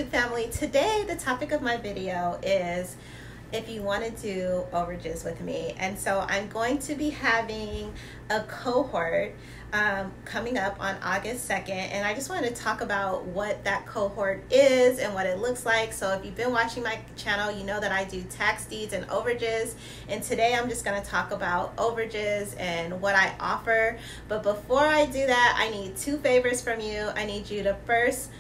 YouTube family. Today the topic of my video is if you want to do overages with me, and so I'm going to be having a cohort coming up on August 2nd, and I just wanted to talk about what that cohort is and what it looks like. So if you've been watching my channel, you know that I do tax deeds and overages, and today I'm just going to talk about overages and what I offer. But before I do that, I need two favors from you. I need you to first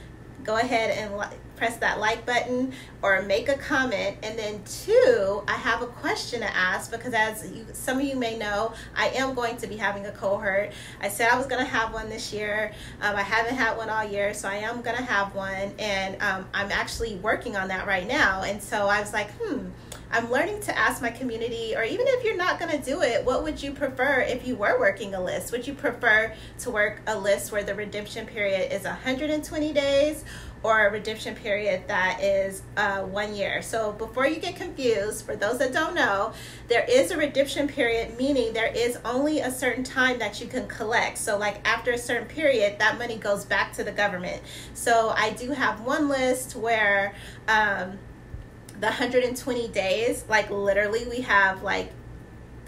go ahead and press that like button or make a comment, and then two, I have a question to ask, because as some of you may know, I am going to be having a cohort. I said I was going to have one this year. I haven't had one all year, so I am going to have one, and I'm actually working on that right now. And so I was like, I'm learning to ask my community, or even if you're not going to do it, what would you prefer if you were working a list? Would you prefer to work a list where the redemption period is 120 days or a redemption period that is 1 year? So before you get confused, for those that don't know, there is a redemption period, meaning there is only a certain time that you can collect. So like after a certain period, that money goes back to the government. So I do have one list where the 120 days, like literally we have, like,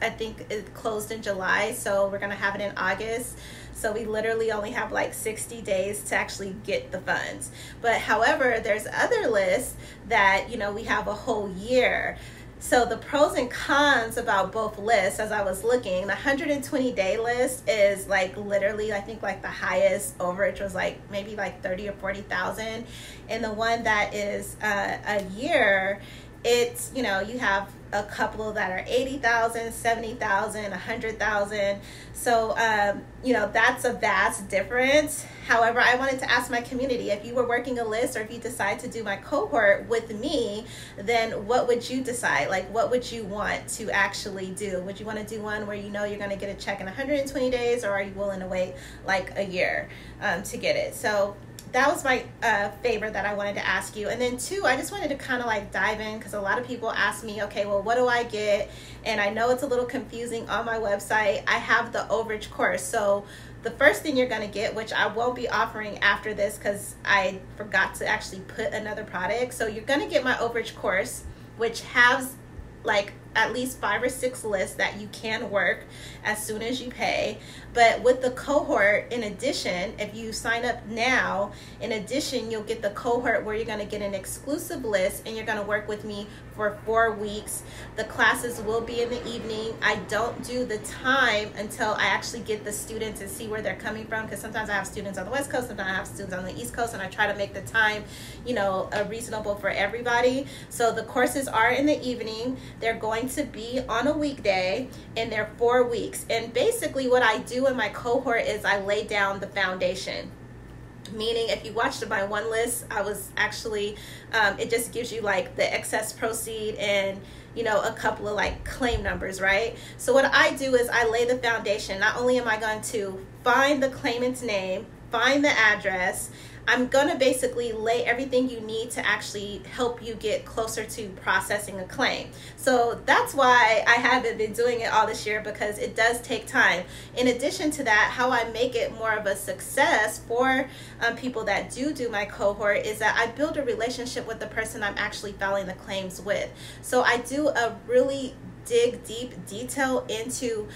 I think it closed in July, so we're gonna have it in August. So we literally only have like 60 days to actually get the funds. But however, there's other lists that, you know, we have a whole year. So the pros and cons about both lists, as I was looking, the 120-day list is like literally, I think like the highest overage was like maybe like 30 or 40,000. And the one that is a year, it's, you know, you have a couple that are 80,000, 70,000, 100,000. So, you know, that's a vast difference. However, I wanted to ask my community, if you were working a list or if you decide to do my cohort with me, then what would you decide? Like, what would you want to actually do? Would you want to do one where you know you're going to get a check in 120 days, or are you willing to wait like a year to get it? So that was my favor that I wanted to ask you. And then two, I just wanted to kind of like dive in, because a lot of people ask me, okay, well, what do I get? And I know it's a little confusing. On my website, I have the overage course. So the first thing you're going to get, which I won't be offering after this because I forgot to actually put another product. So you're going to get my overage course, which has like at least 5 or 6 lists that you can work as soon as you pay. But with the cohort, in addition, if you sign up now, in addition, you'll get the cohort where you're going to get an exclusive list and you're going to work with me for 4 weeks. The classes will be in the evening. I don't do the time until I actually get the students and see where they're coming from, because sometimes I have students on the West Coast, sometimes I have students on the East Coast, and I try to make the time, you know, reasonable for everybody. So the courses are in the evening. They're going to be on a weekday, and they're 4 weeks. And basically what I do in my cohort is I lay down the foundation. Meaning, if you watched my one list, I was actually, it just gives you like the excess proceed and, you know, a couple of like claim numbers, right? So what I do is I lay the foundation. Not only am I going to find the claimant's name, find the address, I'm going to basically lay everything you need to actually help you get closer to processing a claim. So that's why I haven't been doing it all this year, because it does take time. In addition to that, how I make it more of a success for people that do my cohort is that I build a relationship with the person I'm actually filing the claims with. So I do a really dig deep detail into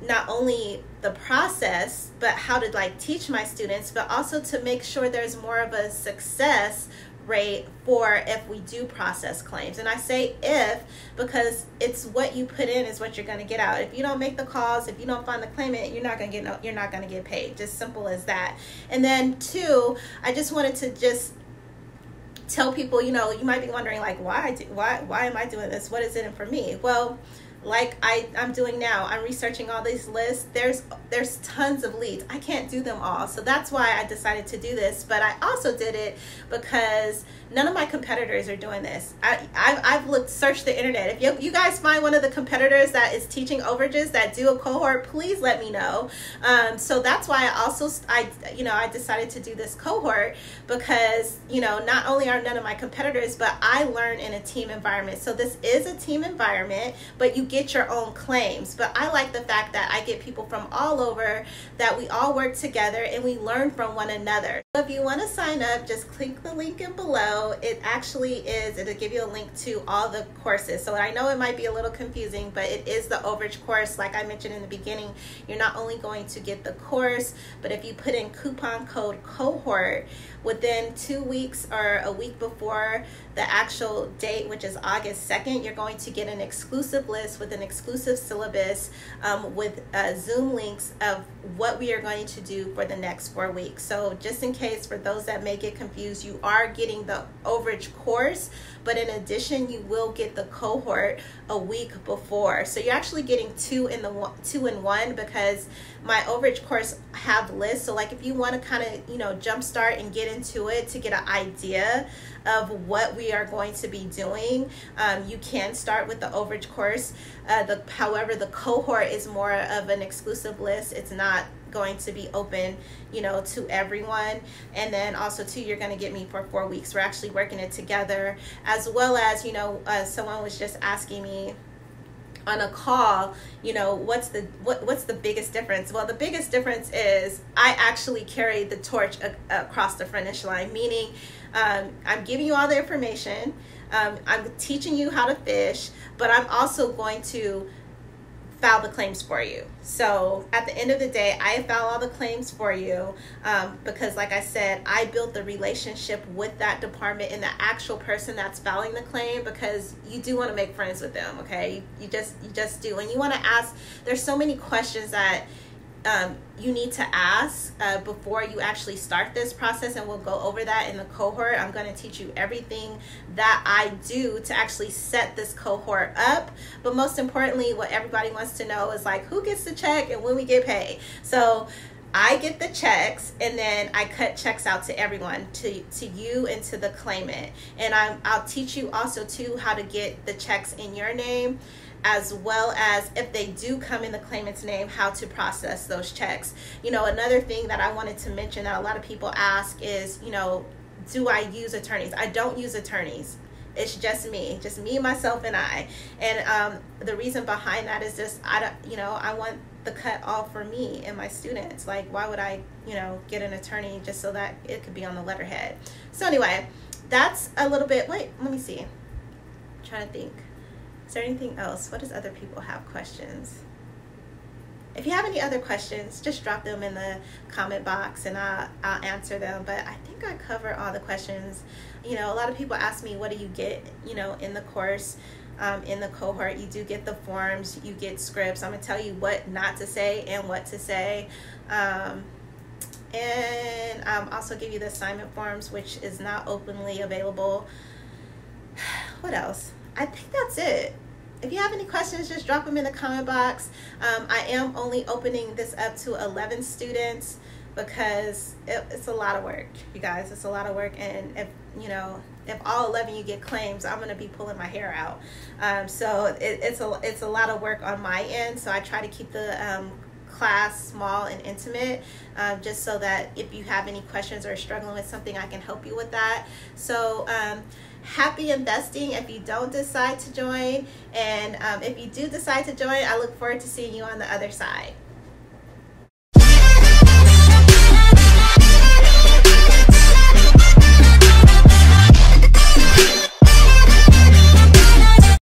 not only the process, but how to like teach my students, but also to make sure there's more of a success rate for if we do process claims. And I say if, because it's what you put in is what you're going to get out. If you don't make the calls, if you don't find the claimant, you're not going to get paid. Just simple as that. And then two, I just wanted to just tell people, you know, you might be wondering like, why am I doing this? What is it in for me? Well, like I'm doing now, I'm researching all these lists. There's tons of leads. I can't do them all. So that's why I decided to do this. But I also did it because none of my competitors are doing this. I've searched the internet. If you guys find one of the competitors that is teaching overages that do a cohort, please let me know. So that's why I decided to do this cohort, because, you know, not only are none of my competitors, but I learn in a team environment. So this is a team environment, but you get your own claims. But I like the fact that I get people from all over, that we all work together and we learn from one another. If you want to sign up, just click the link in below. It'll give you a link to all the courses. So I know it might be a little confusing, but it is the overage course. Like I mentioned in the beginning, you're not only going to get the course, but if you put in coupon code cohort within 2 weeks or a week before the actual date, which is August 2nd, you're going to get an exclusive list with an exclusive syllabus with Zoom links of what we are going to do for the next 4 weeks. So just in case, for those that may get confused, you are getting the overage course, but in addition, you will get the cohort a week before. So you're actually getting two in one, because my overage course have lists. So like if you want to kind of, jumpstart and get into it to get an idea of what we are going to be doing, you can start with the overage course. However, the cohort is more of an exclusive list. It's not going to be open, to everyone. And then also too, you're going to get me for 4 weeks. We're actually working it together, as well as, someone was just asking me on a call, what's the biggest difference? Well, the biggest difference is I actually carry the torch across the finish line, meaning I'm giving you all the information, I'm teaching you how to fish, but I'm also going to file the claims for you. So at the end of the day, I file all the claims for you, because like I said, I built the relationship with that department and the actual person that's filing the claim, because you do want to make friends with them. Okay, you just do, and you want to ask. There's so many questions that you need to ask before you actually start this process, and we'll go over that in the cohort. I'm going to teach you everything that I do to actually set this cohort up. But most importantly, what everybody wants to know is like, who gets the check and when we get paid. So I get the checks, and then I cut checks out to everyone, to you and to the claimant. And I'll teach you also too how to get the checks in your name, as well as if they do come in the claimant's name, how to process those checks. Another thing that I wanted to mention that a lot of people ask is, do I use attorneys? I don't use attorneys. It's just me, myself, and I. And the reason behind that is just, I want the cut all for me and my students. Like, why would I, get an attorney just so that it could be on the letterhead? So anyway, that's a little bit, wait, let me see. I'm trying to think. Is there anything else? What does other people have questions? If you have any other questions, just drop them in the comment box and I'll answer them. But I think I cover all the questions. A lot of people ask me, what do you get, in the course, in the cohort? You do get the forms, you get scripts. I'm gonna tell you what not to say and what to say. And also give you the assignment forms, which is not openly available. What else? I think that's it. If you have any questions, just drop them in the comment box. I am only opening this up to 11 students because it's a lot of work, you guys. It's a lot of work, and if all 11 you get claims, I'm gonna be pulling my hair out. So it's a lot of work on my end. So I try to keep the class small and intimate, just so that if you have any questions or are struggling with something, I can help you with that. So happy investing if you don't decide to join, and if you do decide to join, I look forward to seeing you on the other side.